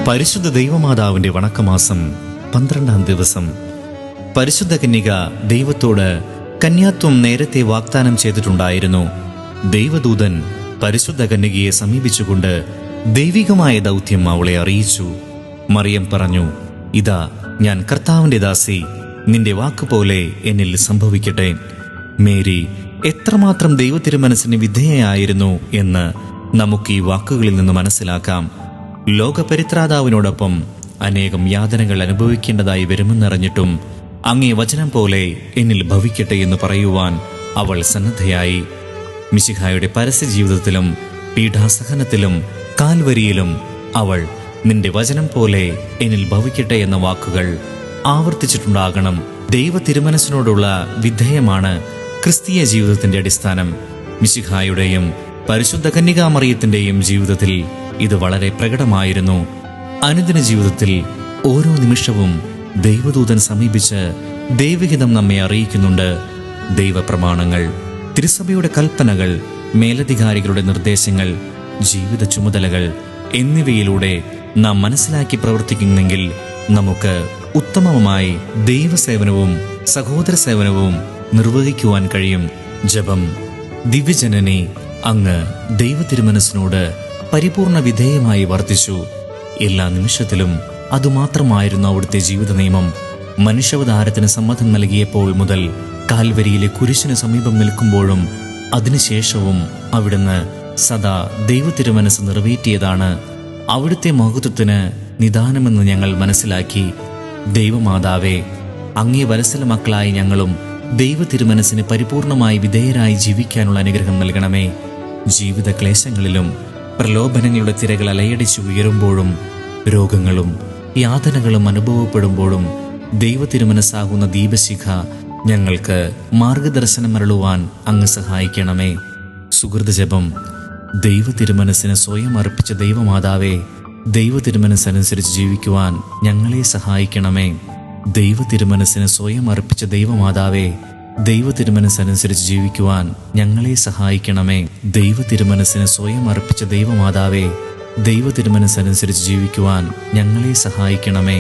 പരിശുദ്ധ ദൈവമാതാവിന്റെ വണക്കമാസം 12-ാം ദിവസം. പരിശുദ്ധ കന്യക ദൈവത്തോട് കന്യാത്വം നേരത്തെ വാഗ്ദാനം ചെയ്തിട്ടുണ്ടായിരുന്നു. ദൈവദൂതൻ പരിശുദ്ധ കന്യകയെ സമീപിച്ചുകൊണ്ട് ദൈവികമായ ദൗത്യം അവളെ അറിയിച്ചു. മറിയം പറഞ്ഞു, ഇതാ ഞാൻ കർത്താവിന്റെ ദാസി, നിന്റെ വാക്കുപോലെ എന്നിൽ സംഭവിക്കട്ടെ. മേരി എത്രമാത്രം ദൈവത്തിരുമനസ്സിന് വിധേയയായിരുന്നു എന്ന് നമുക്ക് ഈ വാക്കുകളിൽ നിന്ന് മനസ്സിലാക്കാം. ലോകപരിത്രാതാവിനോടൊപ്പം അനേകം യാതനകൾ അനുഭവിക്കേണ്ടതായി വരുമെന്നറിഞ്ഞിട്ടും അങ്ങേ വചനം പോലെ എന്നിൽ ഭവിക്കട്ടെ എന്ന് പറയുവാൻ അവൾ സന്നദ്ധയായി. മിശിഹായുടെ പരസ്യ ജീവിതത്തിലും പീഠാസഹനത്തിലും കാൽവരിയിലും അവൾ നിന്റെ വചനം പോലെ എന്നിൽ ഭവിക്കട്ടെ എന്ന വാക്കുകൾ ആവർത്തിച്ചിട്ടുണ്ടാകണം. ദൈവ തിരുമനസ്സിനോടുള്ള വിധേയമാണ് ക്രിസ്തീയ ജീവിതത്തിന്റെ അടിസ്ഥാനം. മിശിഹായുടെയും പരിശുദ്ധ കന്യകാമറിയത്തിന്റെയും ജീവിതത്തിൽ ഇത് വളരെ പ്രകടമായിരുന്നു. അനുദിന ജീവിതത്തിൽ ഓരോ നിമിഷവും ദൈവദൂതൻ സമീപിച്ച് ദൈവഹിതം നമ്മെ അറിയിക്കുന്നുണ്ട്. ദൈവപ്രമാണങ്ങൾ, തിരുസഭയുടെ കൽപ്പനകൾ, മേലധികാരികളുടെ നിർദ്ദേശങ്ങൾ, ജീവിത ചുമതലകൾ എന്നിവയിലൂടെ നാം മനസ്സിലാക്കി പ്രവർത്തിക്കുന്നെങ്കിൽ നമുക്ക് ഉത്തമമായി ദൈവസേവനവും സഹോദര സേവനവും നിർവഹിക്കുവാൻ കഴിയും. ജപം. ദിവ്യജനനി, അങ്ങ് ദൈവതിരുമനസ്സിനോട് പരിപൂർണ വിധേയമായി വർത്തിച്ചു. എല്ലാ നിമിഷത്തിലും അതുമാത്രമായിരുന്നു അവിടുത്തെ ജീവിത നിയമം. മനുഷ്യാവതാരത്തിന് സമ്മതം നൽകിയപ്പോൾ മുതൽ കാൽവരിയിലെ കുരിശിന് സമീപം നിൽക്കുമ്പോഴും അതിനുശേഷവും അവിടുന്ന് സദാ ദൈവതിരുമനസ് നിറവേറ്റിയതാണ്. അവിടുത്തെ മഹത്വത്തിന് നിദാനമെന്ന് ഞങ്ങൾ മനസ്സിലാക്കി. ദൈവമാതാവേ, അങ്ങേ വത്സല മക്കളായ ഞങ്ങളും ദൈവതിരുമനസ്സിന് പരിപൂർണമായി വിധേയരായി ജീവിക്കാനുള്ള അനുഗ്രഹം നൽകണമേ. ജീവിത ക്ലേശങ്ങളിലും പ്രലോഭനങ്ങളുടെ തിരകൾ അലയടിച്ചു ഉയരുമ്പോഴും രോഗങ്ങളും യാതനകളും അനുഭവപ്പെടുമ്പോഴും ദൈവതിരുമനസ്സാകുന്ന ദീപശിഖ ഞങ്ങൾക്ക് മാർഗദർശനം അരുളുവാൻ അങ്ങ് സഹായിക്കണമേ. സുഹൃതജപം. ദൈവതിരുമനസ്സിന് സ്വയം അർപ്പിച്ച ദൈവമാതാവേ, ദൈവതിരുമനസ്സനുസരിച്ച് ജീവിക്കുവാൻ ഞങ്ങളെ സഹായിക്കണമേ. ദൈവതിരുമനസ്സിന് സ്വയം അർപ്പിച്ച ദൈവമാതാവേ, ദൈവതിരുമനസ്സനുസരിച്ച് ജീവിക്കുവാൻ ഞങ്ങളെ സഹായിക്കണമേ. ദൈവതിരുമനസ്സിന് സ്വയം അർപ്പിച്ച ദൈവമാതാവേ, ദൈവതിരുമനസ്സനുസരിച്ച് ജീവിക്കുവാൻ ഞങ്ങളെ സഹായിക്കണമേ.